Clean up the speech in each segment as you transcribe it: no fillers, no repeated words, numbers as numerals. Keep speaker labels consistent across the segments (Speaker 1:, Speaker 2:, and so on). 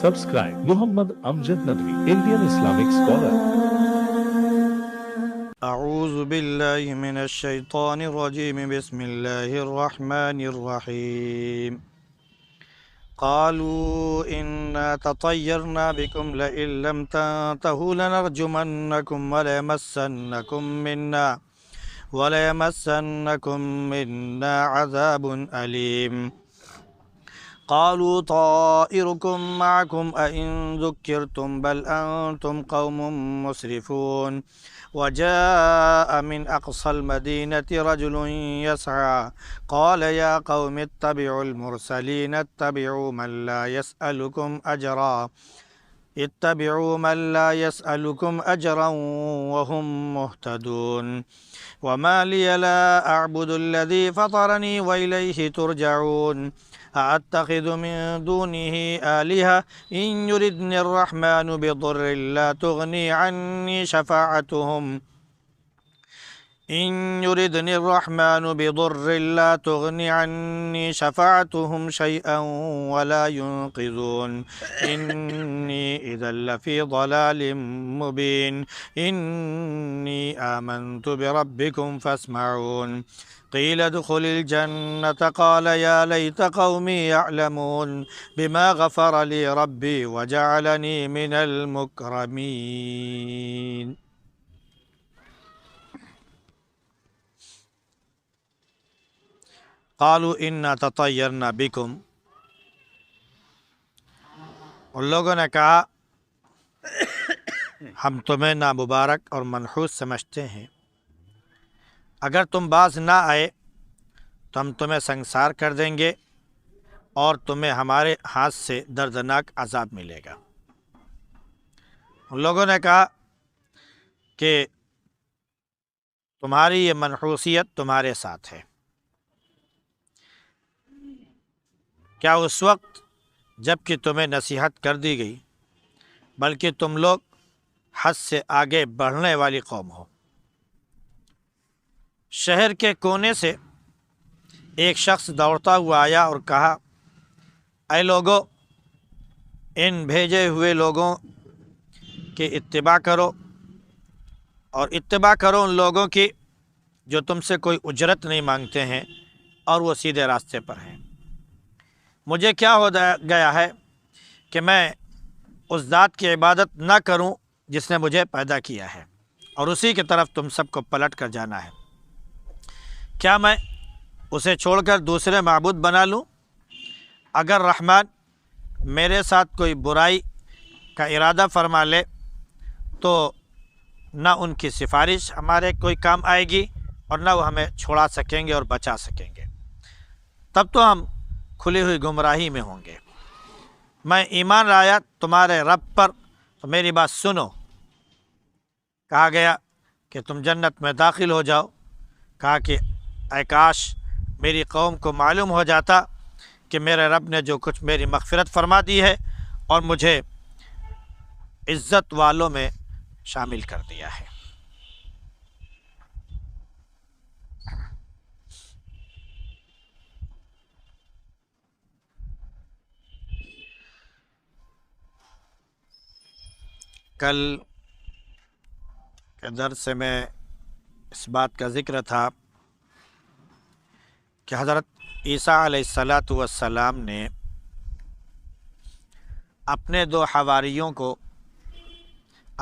Speaker 1: Subscribe Muhammad Amjad Nadwi, Indian Islamic scholar.
Speaker 2: أعوذ بالله من الشيطان الرجيم بسم الله الرحمن الرحيم قالوا إنا تطيرنا بكم لئن لم تنتهوا لنرجمنكم وليمسنكم منا عذاب أليم قالوا طائركم معكم أئن ذكرتم بل أنتم قوم مسرفون وجاء من أقصى المدينة رجل يسعى قال يا قوم اتبعوا المرسلين اتبعوا من لا يسألكم أجرا وهم مهتدون وما لي لا أعبد الذي فطرني وإليه ترجعون أأتخذ من دونه آلهة إن يردني الرحمن بضر لا تغني عني شفاعتهم شيئا ولا ينقذون إني إذا لفي ضلال مبين إني آمنت بربكم فاسمعون قيل ادخل الجنة قال يا ليت قومي يعلمون بما غفر لي ربي وجعلني من المكرمين قالوا إنا تطيرنا بكم ان لوگوں نے کہا ہم تمہیں نامبارک اور منحوس سمجھتے ہیں، اگر تم باز نہ آئے تو ہم تمہیں سنگسار کر دیں گے اور تمہیں ہمارے ہاتھ سے دردناک عذاب ملے گا۔ ان لوگوں نے کہا کہ تمہاری یہ منحوسیت تمہارے ساتھ ہے، کیا اس وقت جب کہ تمہیں نصیحت کر دی گئی، بلکہ تم لوگ حد سے آگے بڑھنے والی قوم ہو۔ شہر کے کونے سے ایک شخص دوڑتا ہوا آیا اور کہا، اے لوگو، ان بھیجے ہوئے لوگوں کی اتباع کرو اور اتباع کرو ان لوگوں کی جو تم سے کوئی اجرت نہیں مانگتے ہیں اور وہ سیدھے راستے پر ہیں۔ مجھے کیا ہو گیا ہے کہ میں اس ذات کی عبادت نہ کروں جس نے مجھے پیدا کیا ہے، اور اسی کی طرف تم سب کو پلٹ کر جانا ہے۔ کیا میں اسے چھوڑ کر دوسرے معبود بنا لوں؟ اگر رحمان میرے ساتھ کوئی برائی کا ارادہ فرما لے تو نہ ان کی سفارش ہمارے کوئی کام آئے گی اور نہ وہ ہمیں چھوڑا سکیں گے اور بچا سکیں گے، تب تو ہم کھلی ہوئی گمراہی میں ہوں گے۔ میں ایمان لایا تمہارے رب پر، تو میری بات سنو۔ کہا گیا کہ تم جنت میں داخل ہو جاؤ۔ کہا کہ اے کاش میری قوم کو معلوم ہو جاتا کہ میرے رب نے جو کچھ میری مغفرت فرما دی ہے اور مجھے عزت والوں میں شامل کر دیا ہے۔ کل کے درس میں اس بات کا ذکر تھا کہ حضرت عیسیٰ علیہ السلام نے اپنے دو حواریوں کو،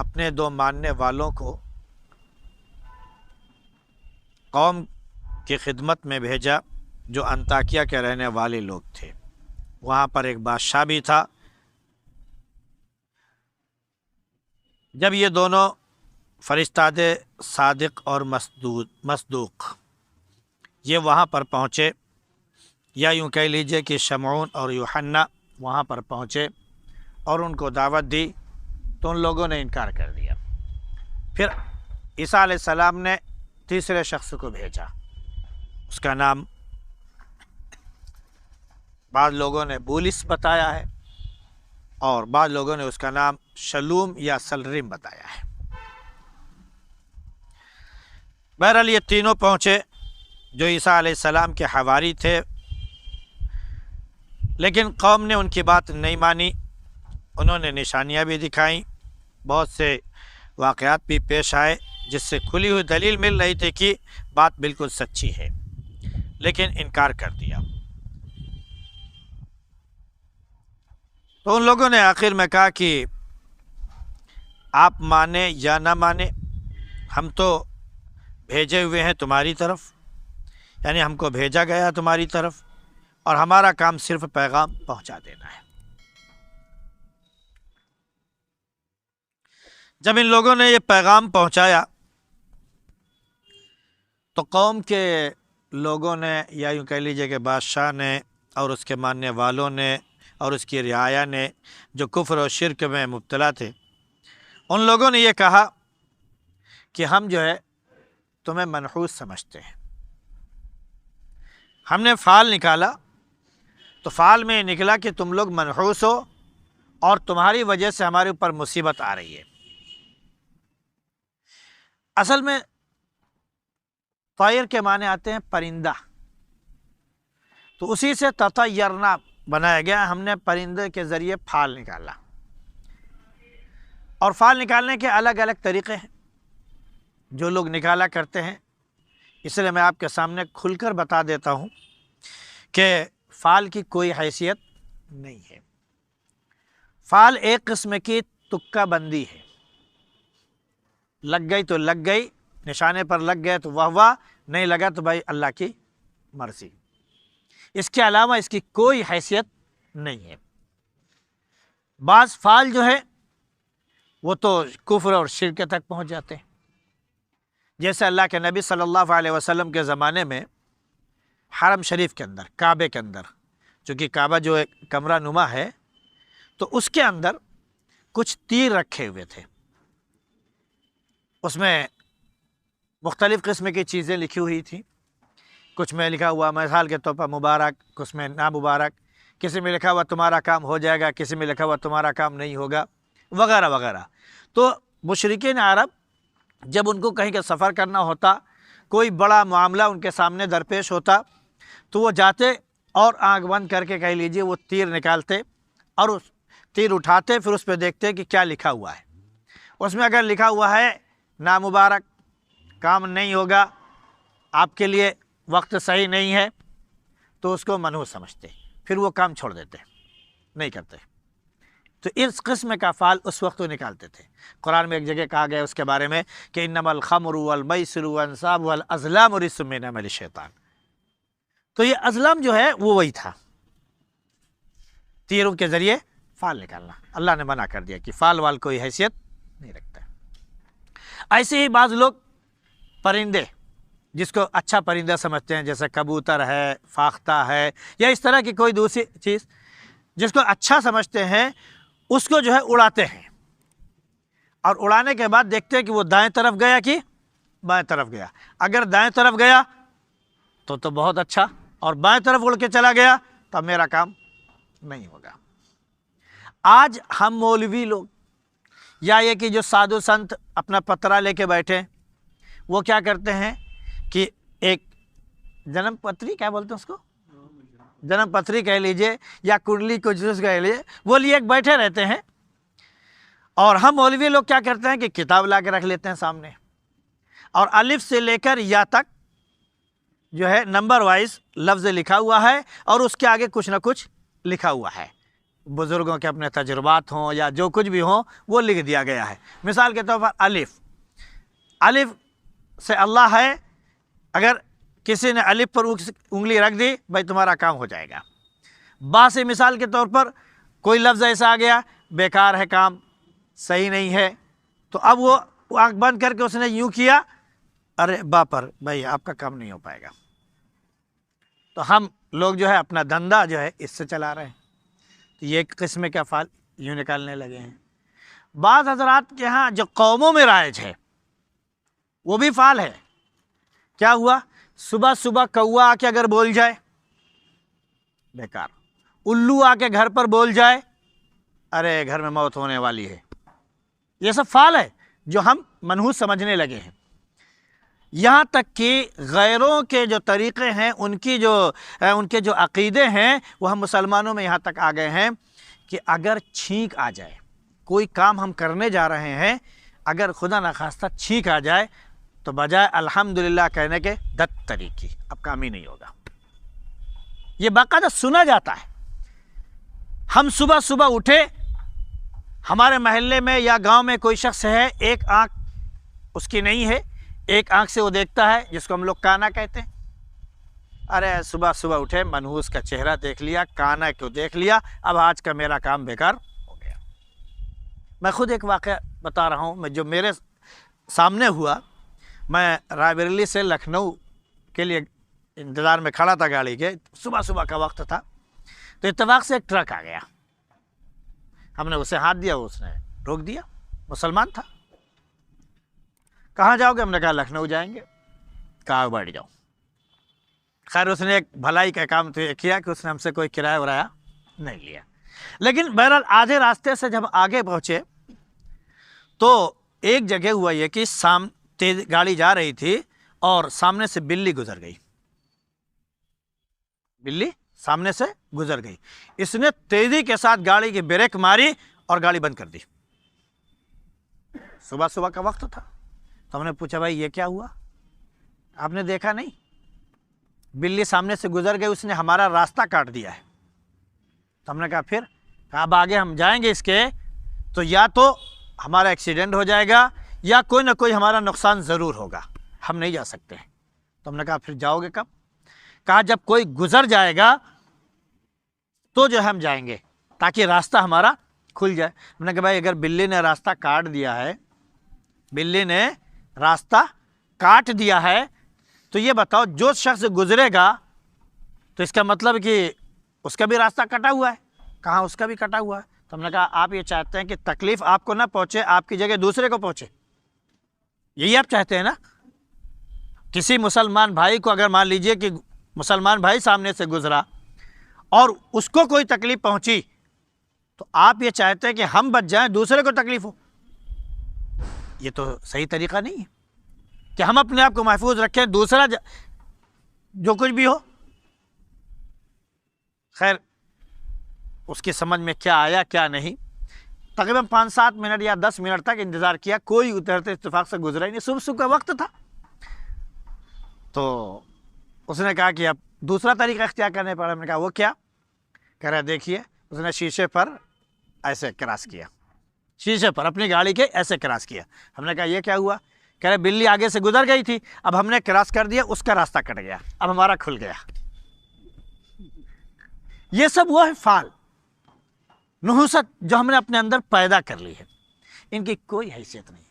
Speaker 2: اپنے دو ماننے والوں کو قوم کی خدمت میں بھیجا جو انطاکیہ کے رہنے والے لوگ تھے۔ وہاں پر ایک بادشاہ بھی تھا۔ جب یہ دونوں فرشتاد صادق اور مصدوق یہ وہاں پر پہنچے، یا یوں کہہ لیجئے کہ شمعون اور یوحنا وہاں پر پہنچے اور ان کو دعوت دی، تو ان لوگوں نے انکار کر دیا۔ پھر عیسیٰ علیہ السلام نے تیسرے شخص کو بھیجا، اس کا نام بعض لوگوں نے بولس بتایا ہے اور بعض لوگوں نے اس کا نام شلوم یا سلریم بتایا ہے۔ بہرحال یہ تینوں پہنچے جو عیسیٰ علیہ السلام کے حواری تھے، لیکن قوم نے ان کی بات نہیں مانی انہوں نے نشانیاں بھی دکھائیں، بہت سے واقعات بھی پیش آئے جس سے کھلی ہوئی دلیل مل رہی تھی کہ بات بالکل سچی ہے، لیکن انکار کر دیا۔ تو ان لوگوں نے آخر میں کہا کہ آپ مانے یا نہ مانے، ہم تو بھیجے ہوئے ہیں تمہاری طرف، یعنی ہم کو بھیجا گیا تمہاری طرف، اور ہمارا کام صرف پیغام پہنچا دینا ہے۔ جب ان لوگوں نے یہ پیغام پہنچایا تو قوم کے لوگوں نے، یا یوں کہہ لیجیے کہ بادشاہ نے اور اس کے ماننے والوں نے اور اس کی رعایا نے جو کفر و شرک میں مبتلا تھے، ان لوگوں نے یہ کہا کہ ہم جو ہے تمہیں منحوس سمجھتے ہیں۔ ہم نے فعال نکالا تو فعال میں نکلا کہ تم لوگ منحوس ہو اور تمہاری وجہ سے ہمارے اوپر مصیبت آ رہی ہے۔ اصل میں طائر کے معنی آتے ہیں پرندہ، تو اسی سے تطیرنا بنایا گیا، ہم نے پرندے کے ذریعے پھال نکالا۔ اور پھال نکالنے کے الگ الگ طریقے ہیں جو لوگ نکالا کرتے ہیں، اس لیے میں آپ کے سامنے کھل کر بتا دیتا ہوں کہ فعال کی کوئی حیثیت نہیں ہے۔ فعال ایک قسم کی تکہ بندی ہے، لگ گئی تو لگ گئی، نشانے پر لگ گئے تو واہ، نہیں لگا تو بھائی اللہ کی مرضی، اس کے علاوہ اس کی کوئی حیثیت نہیں ہے۔ بعض فعال جو ہے وہ تو کفر اور شرک تک پہنچ جاتے ہیں، جیسے اللہ کے نبی صلی اللہ علیہ وسلم کے زمانے میں حرم شریف کے اندر، کعبے کے اندر، چونکہ کعبہ جو ایک کمرہ نما ہے تو اس کے اندر کچھ تیر رکھے ہوئے تھے، اس میں مختلف قسم کی چیزیں لکھی ہوئی تھیں، کچھ میں لکھا ہوا مثال کے طور پر مبارک، کچھ میں نامبارک، کسی میں لکھا ہوا تمہارا کام ہو جائے گا، کسی میں لکھا ہوا تمہارا کام نہیں ہوگا، وغیرہ وغیرہ۔ تو مشرکین عرب جب ان کو کہیں کہ سفر کرنا ہوتا، کوئی بڑا معاملہ ان کے سامنے درپیش ہوتا، تو وہ جاتے اور آنکھ بند کر کے کہہ لیجیے وہ تیر نکالتے اور اس تیر اٹھاتے، پھر اس پہ دیکھتے کہ کیا لکھا ہوا ہے۔ اس میں اگر لکھا ہوا ہے نامبارک، کام نہیں ہوگا، آپ کے لیے وقت صحیح نہیں ہے، تو اس کو منحوس سمجھتے، پھر وہ کام چھوڑ دیتے، نہیں کرتے۔ تو اس قسم کا فعال اس وقت وہ نکالتے تھے۔ قرآن میں ایک جگہ کہا گیا اس کے بارے میں کہ انما الخمر والمیسر والانصاب والازلام رجس من عمل الشیطان، تو یہ ازلام جو ہے وہ وہی تھا، تیروں کے ذریعے فعال نکالنا۔ اللہ نے منع کر دیا کہ فعال وال کوئی حیثیت نہیں رکھتا۔ ایسے ہی بعض لوگ پرندے جس کو اچھا پرندہ سمجھتے ہیں، جیسے کبوتر ہے، فاختہ ہے، یا اس طرح کی کوئی دوسری چیز جس کو اچھا سمجھتے ہیں، اس کو جو ہے اڑاتے ہیں، اور اڑانے کے بعد دیکھتے ہیں کہ وہ دائیں طرف گیا کہ بائیں طرف گیا۔ اگر دائیں طرف گیا تو بہت اچھا، اور بائیں طرف اڑ کے چلا گیا تو اب میرا کام نہیں ہوگا۔ آج ہم مولوی لوگ یا یہ کہ جو سادھو سنت اپنا پترا لے کے بیٹھے، وہ کیا کرتے ہیں کہ ایک جنم پتری، کیا بولتے ہیں اس کو، جنم پتری کہہ لیجئے یا کنڈلی کو جس کہہ لیجئے، وہ لیے ایک بیٹھے رہتے ہیں، اور ہم مولوی لوگ کیا کرتے ہیں کہ کتاب لا کے رکھ لیتے ہیں سامنے، اور الف سے لے کر یا تک جو ہے نمبر وائز لفظ لکھا ہوا ہے، اور اس کے آگے کچھ نہ کچھ لکھا ہوا ہے، بزرگوں کے اپنے تجربات ہوں یا جو کچھ بھی ہوں وہ لکھ دیا گیا ہے۔ مثال کے طور پر الف سے اللہ ہے، اگر کسی نے الف پر انگلی رکھ دی، بھائی تمہارا کام ہو جائے گا۔ با سے مثال کے طور پر کوئی لفظ ایسا آ گیا، بیکار ہے کام، صحیح نہیں ہے، تو اب وہ آنکھ بند کر کے اس نے یوں کیا، ارے با پر، بھائی آپ کا کام نہیں ہو پائے گا۔ تو ہم لوگ جو ہے اپنا دھندا جو ہے اس سے چلا رہے ہیں، تو یہ ایک قسم کا فعل یوں نکالنے لگے ہیں۔ بعض حضرات کے ہاں جو قوموں میں رائج ہے وہ بھی فعال ہے۔ کیا ہوا؟ صبح صبح کوا آ کے اگر بول جائے، بیکار۔ الو آ کے گھر پر بول جائے، ارے گھر میں موت ہونے والی ہے۔ یہ سب فعال ہے جو ہم منحوس سمجھنے لگے ہیں۔ یہاں تک کہ غیروں کے جو طریقے ہیں، ان کے جو عقیدے ہیں، وہ ہم مسلمانوں میں یہاں تک آ گئے ہیں کہ اگر چھینک آ جائے، کوئی کام ہم کرنے جا رہے ہیں، اگر خدا نخواستہ چھینک آ جائے تو بجائے الحمدللہ کہنے کے 10 طریقے، اب کام ہی نہیں ہوگا۔ یہ باقاعدہ سنا جاتا ہے۔ ہم صبح صبح اٹھے، ہمارے محلے میں یا گاؤں میں کوئی شخص ہے، ایک آنکھ اس کی نہیں ہے، ایک آنکھ سے وہ دیکھتا ہے، جس کو ہم لوگ کانا کہتے ہیں۔ ارے صبح صبح اٹھے، منحوس کا چہرہ دیکھ لیا، کانا کو دیکھ لیا، اب آج کا میرا کام بیکار ہو گیا۔ میں خود ایک واقعہ بتا رہا ہوں، جو میرے سامنے ہوا۔ میں رائے بریلی سے لکھنؤ کے لیے انتظار میں کھڑا تھا گاڑی کے، صبح صبح کا وقت تھا، تو اتفاق سے ایک ٹرک آ گیا۔ ہم نے اسے ہاتھ دیا، اس نے روک دیا، مسلمان تھا۔ کہاں جاؤ گے؟ ہم نے کہا لکھنؤ جائیں گے۔ کہا بیٹھ جاؤ۔ خیر اس نے ایک بھلائی کا کام تو یہ کیا کہ اس نے ہم سے کوئی کرایہ ورایا نہیں لیا، لیکن بہرحال آدھے راستے سے جب آگے پہنچے تو ایک جگہ ہوا یہ کہ تیز گاڑی جا رہی تھی اور سامنے سے بلی گزر گئی۔ بلی سامنے سے گزر گئی، اس نے تیزی کے ساتھ گاڑی کی بریک ماری اور گاڑی بند کر دی۔ صبح صبح کا وقت تھا، تو ہم نے پوچھا بھائی یہ کیا ہوا؟ آپ نے دیکھا نہیں؟ بلی سامنے سے گزر گئی، اس نے ہمارا راستہ کاٹ دیا ہے۔ تو ہم نے کہا پھر؟ اب آگے ہم جائیں گے اس کے تو یا تو ہمارا ایکسیڈنٹ ہو جائے گا یا کوئی نہ کوئی ہمارا نقصان ضرور ہوگا، ہم نہیں جا سکتے ہیں۔ تو ہم نے کہا پھر جاؤ گے کب؟ کہا جب کوئی گزر جائے گا تو جو ہم جائیں گے، تاکہ راستہ ہمارا کھل جائے۔ ہم نے کہا بھائی اگر بلی نے راستہ کاٹ دیا ہے، بلی نے راستہ کاٹ دیا ہے، تو یہ بتاؤ جو شخص گزرے گا تو اس کا مطلب کہ اس کا بھی راستہ کٹا ہوا ہے۔ کہاں اس کا بھی کٹا ہوا ہے؟ تو ہم نے کہا آپ یہ چاہتے ہیں کہ تکلیف آپ کو نہ پہنچے، آپ کی جگہ دوسرے کو پہنچے، یہی آپ چاہتے ہیں نا؟ کسی مسلمان بھائی کو اگر مان لیجئے کہ مسلمان بھائی سامنے سے گزرا اور اس کو کوئی تکلیف پہنچی، تو آپ یہ چاہتے ہیں کہ ہم بچ جائیں، دوسرے کو تکلیف ہو؟ یہ تو صحیح طریقہ نہیں ہے کہ ہم اپنے آپ کو محفوظ رکھیں، دوسرا جو کچھ بھی ہو۔ خیر اس کی سمجھ میں کیا آیا کیا نہیں، تقریباً 5-7 منٹ یا 10 منٹ تک انتظار کیا، کوئی اترتے اتفاق سے گزرا ہی نہیں۔ صبح صبح کا وقت تھا، تو اس نے کہا کہ اب دوسرا طریقہ اختیار کرنے پڑا۔ ہم نے کہا وہ کیا؟ کہہ رہا دیکھیے، اس نے شیشے پر ایسے کراس کیا، شیشے پر اپنی گاڑی کے ایسے کراس کیا۔ ہم نے کہا یہ کیا ہوا؟ کہہ رہے بلی آگے سے گزر گئی تھی، اب ہم نے کراس کر دیا، اس کا راستہ کٹ گیا، اب ہمارا کھل گیا۔ یہ سب وہ ہے فعال نحوست جو ہم نے اپنے اندر پیدا کر لی ہے، ان کی کوئی حیثیت نہیں۔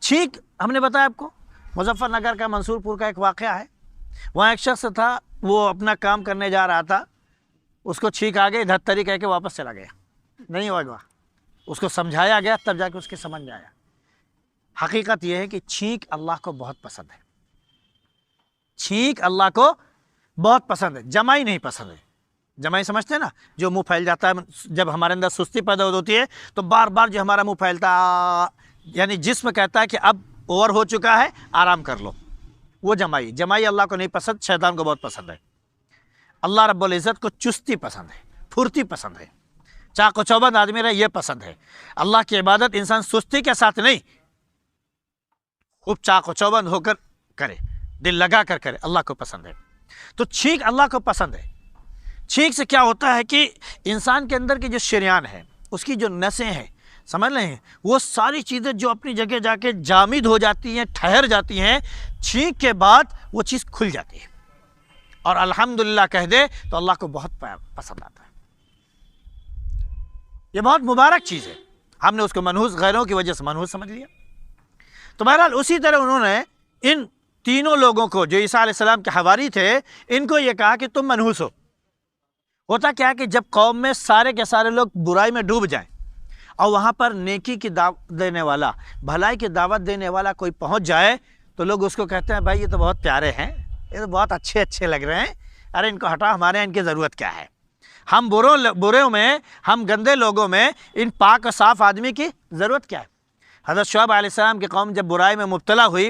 Speaker 2: چھینک ہم نے بتایا آپ کو، مظفر نگر کا منصور پور کا ایک واقعہ ہے۔ وہاں ایک شخص تھا، وہ اپنا کام کرنے جا رہا تھا، اس کو چھینک آ گئی، دھتری کہہ کے واپس چلا گیا، نہیں ہوگا۔ اس کو سمجھایا گیا، تب جا کے اس کے سمجھ میں آیا۔ حقیقت یہ ہے کہ چھینک اللہ کو بہت پسند ہے، چھینک اللہ کو بہت پسند ہے، جمائی نہیں پسند ہے۔ جمائی سمجھتے ہیں نا، جو منہ پھیل جاتا ہے، جب ہمارے اندر سستی پیدا ہوتی ہے تو بار بار جو ہمارا منہ پھیلتا ہے، یعنی جسم کہتا ہے کہ اب اوور ہو چکا ہے، آرام کر لو، وہ جمائی اللہ کو نہیں پسند، شیطان کو بہت پسند ہے۔ اللہ رب العزت کو چستی پسند ہے، پھرتی پسند ہے، چاق و چوبند آدمی رہے یہ پسند ہے۔ اللہ کی عبادت انسان سستی کے ساتھ نہیں، خوب چاق و چوبند ہو کر کرے، دل لگا کر کرے، اللہ کو پسند ہے۔ تو چھینک اللہ کو پسند ہے۔ چھینک سے کیا ہوتا ہے کہ انسان کے اندر کی جو شریان ہے، اس کی جو نسیں ہیں، سمجھ رہے ہیں، وہ ساری چیزیں جو اپنی جگہ جا کے جامد ہو جاتی ہیں، ٹھہر جاتی ہیں، چھینک کے بعد وہ چیز کھل جاتی ہے اور الحمدللہ کہہ دے تو اللہ کو بہت پسند آتا ہے۔ یہ بہت مبارک چیز ہے، ہم نے اس کو منحوس، غیروں کی وجہ سے منحوس سمجھ لیا۔ تو بہرحال اسی طرح انہوں نے ان تینوں لوگوں کو جو عیسیٰ علیہ السلام کے حواری تھے، ان کو یہ کہا کہ تم منحوس ہو۔ ہوتا کیا ہے کہ جب قوم میں سارے کے سارے لوگ برائی میں ڈوب جائیں اور وہاں پر نیکی کی دعوت دینے والا، بھلائی کی دعوت دینے والا کوئی پہنچ جائے تو لوگ اس کو کہتے ہیں بھائی یہ تو بہت پیارے ہیں، یہ تو بہت اچھے لگ رہے ہیں، ارے ان کو ہٹا، ہمارے ان کی ضرورت کیا ہے؟ ہم بروں میں، ہم گندے لوگوں میں ان پاک و صاف آدمی کی ضرورت کیا ہے؟ حضرت شعیب علیہ السلام کی قوم جب برائی میں مبتلا ہوئی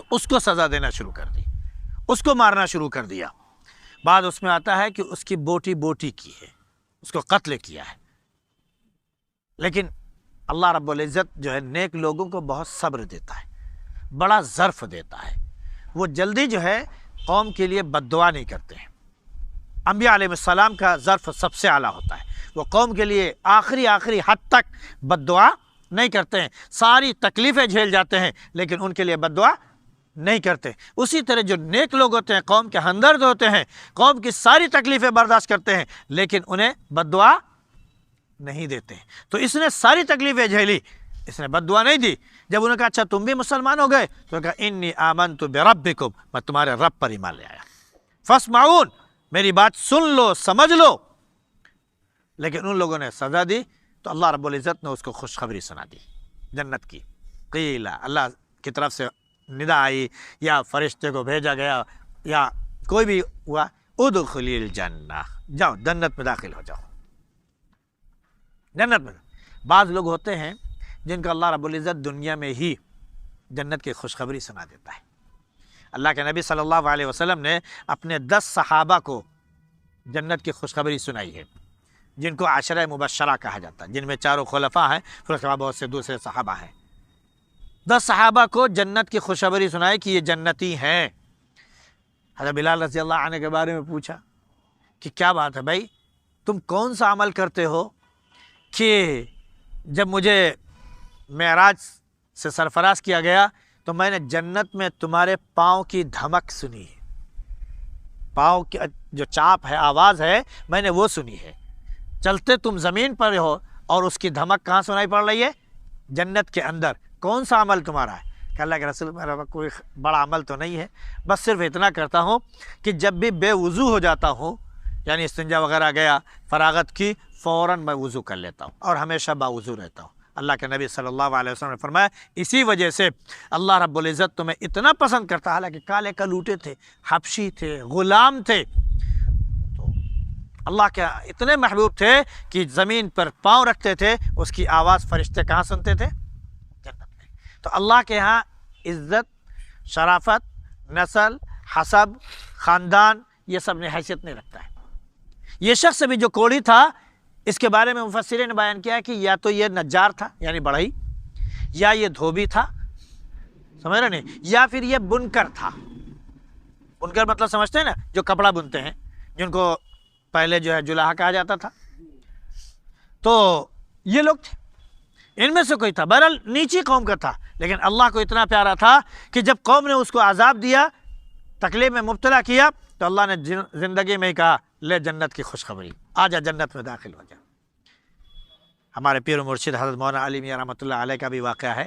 Speaker 2: تو اس کو سزا دینا شروع کر دی، اس کو مارنا شروع کر دیا۔ بعد اس میں آتا ہے کہ اس کی بوٹی کی ہے، اس کو قتل کیا ہے۔ لیکن اللہ رب العزت جو ہے نیک لوگوں کو بہت صبر دیتا ہے، بڑا ظرف دیتا ہے۔ وہ جلدی جو ہے قوم کے لیے بد دعا نہیں کرتے ہیں۔ انبیاء علیہ السلام کا ظرف سب سے اعلیٰ ہوتا ہے، وہ قوم کے لیے آخری حد تک بد دعا نہیں کرتے ہیں، ساری تکلیفیں جھیل جاتے ہیں لیکن ان کے لیے بد دعا نہیں کرتے۔ اسی طرح جو نیک لوگ ہوتے ہیں، قوم کے ہمدرد ہوتے ہیں، قوم کی ساری تکلیفیں برداشت کرتے ہیں لیکن انہیں بد دعا نہیں دیتے ہیں۔ تو اس نے ساری تکلیفیں جھیلی، اس نے بد دعا نہیں دی۔ جب انہوں نے کہا اچھا تم بھی مسلمان ہو گئے، تو انہوں نے کہا انی آمنت بربکم، میں تمہارے رب پر ایمان لے آیا، فاسمعون، میری بات سن لو، سمجھ لو۔ لیکن ان لوگوں نے سزا دی تو اللہ رب العزت نے اس کو خوشخبری سنا دی جنت کی۔ قیل، اللہ کی طرف سے ندا آئی یا فرشتے کو بھیجا گیا یا کوئی بھی ہوا، ادخلی الجنہ، جاؤ جنت میں داخل ہو جاؤ۔ جنت میں بعض لوگ ہوتے ہیں جن کو اللہ رب العزت دنیا میں ہی جنت کی خوشخبری سنا دیتا ہے۔ اللہ کے نبی صلی اللہ علیہ وسلم نے اپنے 10 صحابہ کو جنت کی خوشخبری سنائی ہے، جن کو عشرہ مبشرہ کہا جاتا ہے، جن میں 4 خلفاء ہیں، پھر اس کے بعد بہت سے دوسرے صحابہ ہیں۔ 10 صحابہ کو جنت کی خوشخبری سنائی کہ یہ جنتی ہیں۔ حضرت بلال رضی اللہ عنہ کے بارے میں پوچھا کہ کیا بات ہے بھائی، تم کون سا عمل کرتے ہو کہ جب مجھے معراج سے سرفراز کیا گیا تو میں نے جنت میں تمہارے پاؤں کی دھمک سنی ہے، پاؤں کی جو چاپ ہے، آواز ہے، میں نے وہ سنی ہے۔ چلتے تم زمین پر ہو اور اس کی دھمک کہاں سنائی پڑ رہی ہے؟ جنت کے اندر۔ کون سا عمل تمہارا ہے؟ کہ اللہ کے رسول، میرا کوئی بڑا عمل تو نہیں ہے، بس صرف اتنا کرتا ہوں کہ جب بھی بے وضو ہو جاتا ہوں، یعنی استنجا وغیرہ گیا، فراغت کی، فوراً میں وضو کر لیتا ہوں اور ہمیشہ باوضو رہتا ہوں۔ اللہ کے نبی صلی اللہ علیہ وسلم نے فرمایا اسی وجہ سے اللہ رب العزت تمہیں اتنا پسند کرتا، حالانکہ کالے کلوٹے تھے، حبشی تھے، غلام تھے، تو اللہ کے اتنے محبوب تھے کہ زمین پر پاؤں رکھتے تھے، اس کی آواز فرشتے کہاں سنتے تھے؟ جنت میں۔ تو اللہ کے ہاں عزت، شرافت، نسل، حسب، خاندان، یہ سب نے حیثیت نہیں رکھتا ہے۔ یہ شخص بھی جو کوڑی تھا، اس کے بارے میں مفسرین نے بیان کیا کہ یا تو یہ نجار تھا یعنی بڑھئی، یا یہ دھوبی تھا، سمجھ رہے نہیں، یا پھر یہ بنکر تھا۔ بنکر مطلب سمجھتے ہیں نا، جو کپڑا بنتے ہیں، جن کو پہلے جو ہے جلاہا کہا جاتا تھا۔ تو یہ لوگ تھے، ان میں سے کوئی تھا، بہرحال نیچی قوم کا تھا، لیکن اللہ کو اتنا پیارا تھا کہ جب قوم نے اس کو عذاب دیا، تکلیف میں مبتلا کیا، تو اللہ نے زندگی میں ہی کہا لے جنت کی خوشخبری، آ جا جنت میں داخل ہو جا۔ ہمارے پیر و مرشد حضرت مولانا علی میاں رحمۃ اللہ علیہ کا بھی واقعہ ہے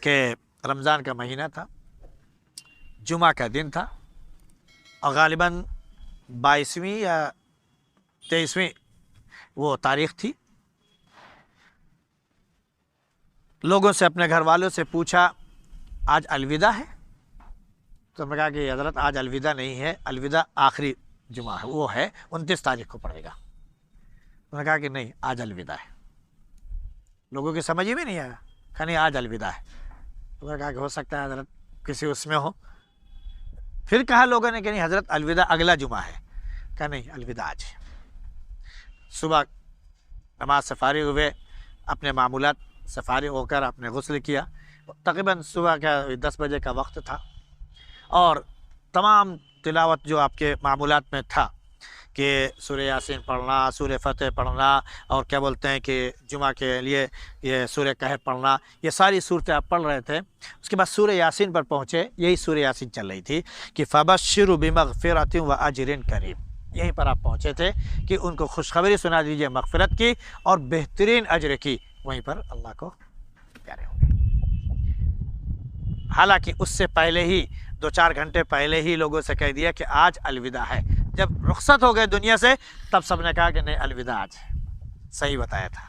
Speaker 2: کہ رمضان کا مہینہ تھا، جمعہ کا دن تھا، اور غالباً 22ویں یا 23ویں وہ تاریخ تھی۔ لوگوں سے، اپنے گھر والوں سے پوچھا آج الوداع ہے؟ تو میں نے کہا کہ حضرت آج الوداع نہیں ہے، الوداع آخری جمعہ ہے، وہ ہے 29 تاریخ کو پڑے گا۔ انہوں نے کہا کہ نہیں، آج الوداع ہے۔ لوگوں کی سمجھ میں نہیں آیا، کہا نہیں آج الوداع ہے۔ انہوں نے کہا کہ ہو سکتا ہے حضرت کسی اس میں ہو۔ پھر کہا لوگوں نے کہ نہیں حضرت الوداع اگلا جمعہ ہے، کہا نہیں الوداع آج ہے۔ صبح نماز سے فارغ ہوئے، اپنے معمولات سے فارغ ہو کر آپ نے غسل کیا، تقریباً صبح کا 10 بجے کا وقت تھا، اور تمام تلاوت جو آپ کے معمولات میں تھا کہ سورہ یاسین پڑھنا، سورہ فتح پڑھنا، اور کیا بولتے ہیں کہ جمعہ کے لیے یہ سورہ کہف پڑھنا، یہ ساری صورتیں آپ پڑھ رہے تھے۔ اس کے بعد سورہ یاسین پر پہنچے، یہی سورہ یاسین چل رہی تھی کہ فَبَشِّرْ بِمَغْفِرَةٍ وَأَجْرٍ كَرِيمٍ، یہیں پر آپ پہنچے تھے کہ ان کو خوشخبری سنا دیجیے مغفرت کی اور بہترین اجر کی۔ وہیں پر اللہ کو پیارے ہوں گے۔ حالانکہ اس سے پہلے ہی 2-4 گھنٹے پہلے ہی لوگوں سے کہہ دیا کہ آج الوداع ہے۔ جب رخصت ہو گئے دنیا سے، تب سب نے کہا کہ نہیں الوداع آج ہے، صحیح بتایا تھا۔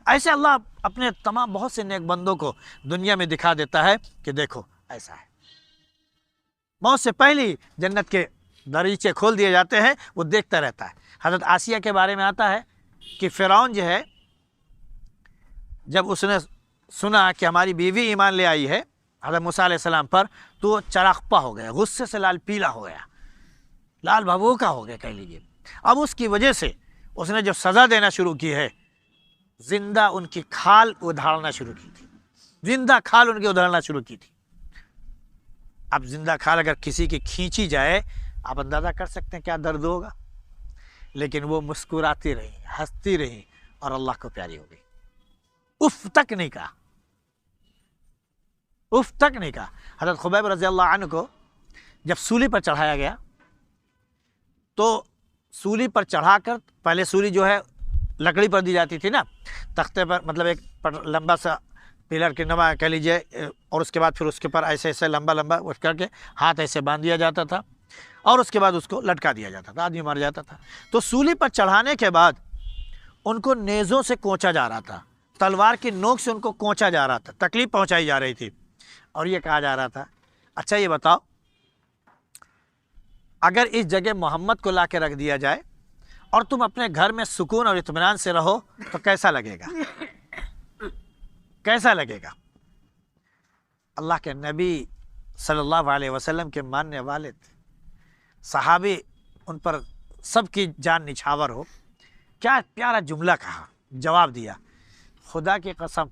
Speaker 2: ایسے اللہ اپنے تمام بہت سے نیک بندوں کو دنیا میں دکھا دیتا ہے کہ دیکھو ایسا ہے۔ موت سے پہلے جنت کے دریچے کھول دیے جاتے ہیں، وہ دیکھتا رہتا ہے۔ حضرت آسیہ کے بارے میں آتا ہے کہ فرعون جو ہے، جب اس نے سنا کہ ہماری بیوی ایمان لے آئی ہے، حضرت موسیٰ علیہ السلام پر، تو وہ چراغپا ہو گیا، غصے سے لال پیلا ہو گیا، لال بھبوکا ہو گیا کہہ لیجیے۔ اب اس کی وجہ سے اس نے جو سزا دینا شروع کی ہے، زندہ ان کی کھال ادھاڑنا شروع کی تھی، زندہ کھال ان کی ادھاڑنا شروع کی تھی۔ اب زندہ کھال اگر کسی کی کھینچی جائے، آپ اندازہ کر سکتے ہیں کیا درد ہوگا، لیکن وہ مسکراتی رہی، ہنستی رہی اور اللہ کو پیاری ہو گئی، اف تک نہیں کہا، اف تک نہیں کہا۔ حضرت خبیب رضی اللہ عنہ کو جب سولی پر چڑھایا گیا تو سولی پر چڑھا کر، پہلے سولی جو ہے لکڑی پر دی جاتی تھی نا، تختے پر، مطلب ایک لمبا سا پلر کے نما کہہ لیجیے، اور اس کے بعد پھر اس کے پر ایسے ایسے لمبا لمبا اٹھ کر کے ہاتھ ایسے باندھ دیا جاتا تھا، اور اس کے بعد اس کو لٹکا دیا جاتا تھا، آدمی مر جاتا تھا۔ تو سولی پر چڑھانے کے بعد ان کو نیزوں سے کوچا جا رہا تھا، تلوار کی نوک سے ان کو کوچا جا رہا تھا، تکلیف پہنچائی جا رہی تھی، اور یہ کہا جا رہا تھا اچھا یہ بتاؤ اگر اس جگہ محمد کو لا کے رکھ دیا جائے اور تم اپنے گھر میں سکون اور اطمینان سے رہو تو کیسا لگے گا، کیسا لگے گا؟ اللہ کے نبی صلی اللہ علیہ وسلم کے ماننے والے تھے، صحابی ان پر سب کی جان نچھاور ہو، کیا پیارا جملہ کہا، جواب دیا، خدا کی قسم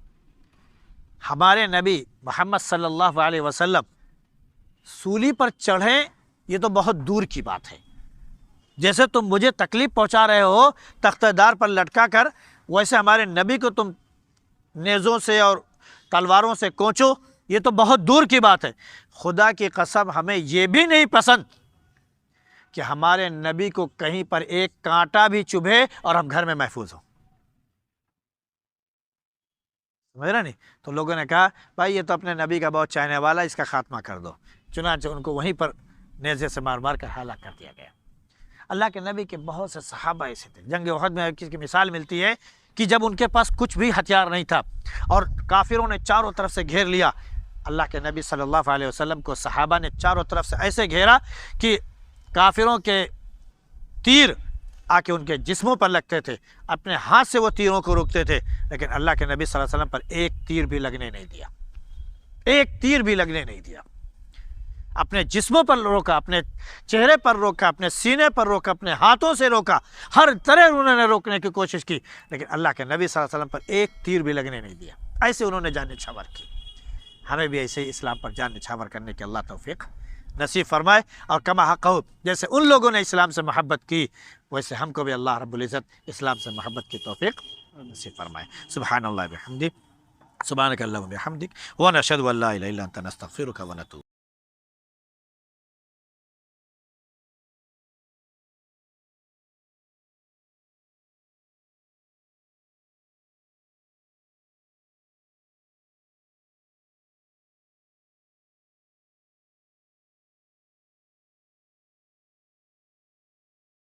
Speaker 2: ہمارے نبی محمد صلی اللہ علیہ وسلم سولی پر چڑھیں یہ تو بہت دور کی بات ہے، جیسے تم مجھے تکلیف پہنچا رہے ہو تختہ دار پر لٹکا کر، ویسے ہمارے نبی کو تم نیزوں سے اور تلواروں سے کوچو، یہ تو بہت دور کی بات ہے۔ خدا کی قسم ہمیں یہ بھی نہیں پسند کہ ہمارے نبی کو کہیں پر ایک کانٹا بھی چبھے اور ہم گھر میں محفوظ ہوں، سمجھ رہے نہیں؟ تو لوگوں نے کہا بھائی یہ تو اپنے نبی کا بہت چاہنے والا، اس کا خاتمہ کر دو، چنانچہ ان کو وہیں پر نیزے سے مار مار کر ہلاک کر دیا گیا۔ اللہ کے نبی کے بہت سے صحابہ ایسے تھے، جنگ احد میں کس کی مثال ملتی ہے کہ جب ان کے پاس کچھ بھی ہتھیار نہیں تھا اور کافروں نے چاروں طرف سے گھیر لیا، اللہ کے نبی صلی اللہ علیہ وسلم کو صحابہ نے چاروں طرف سے ایسے گھیرا کہ کافروں کے تیر آ کے ان کے جسموں پر لگتے تھے، اپنے ہاتھ سے وہ تیروں کو روکتے تھے، لیکن اللہ کے نبی صلی اللہ علیہ وسلم پر ایک تیر بھی لگنے نہیں دیا، ایک تیر بھی لگنے نہیں دیا۔ اپنے جسموں پر روکا، اپنے چہرے پر روکا، اپنے سینے پر روکا، اپنے ہاتھوں سے روکا، ہر طرح انہوں نے روکنے کی کوشش کی، لیکن اللہ کے نبی صلی اللہ علیہ وسلم پر ایک تیر بھی لگنے نہیں دیا۔ ایسے انہوں نے جان نچھاور کی۔ ہمیں بھی ایسے ہی اسلام پر جان نچھاور کرنے کی اللہ توفیق نصیب فرمائے، اور کما حقہ، جیسے ان لوگوں نے اسلام سے محبت کی ویسے ہم کو بھی اللہ رب العزت اسلام سے محبت کی توفیق نصیب فرمائے۔ سبحان اللہ بحمدہ، سبحانک اللہم بحمدک، ونشہد ان لا الہ الا انت نستغفرک ونتوب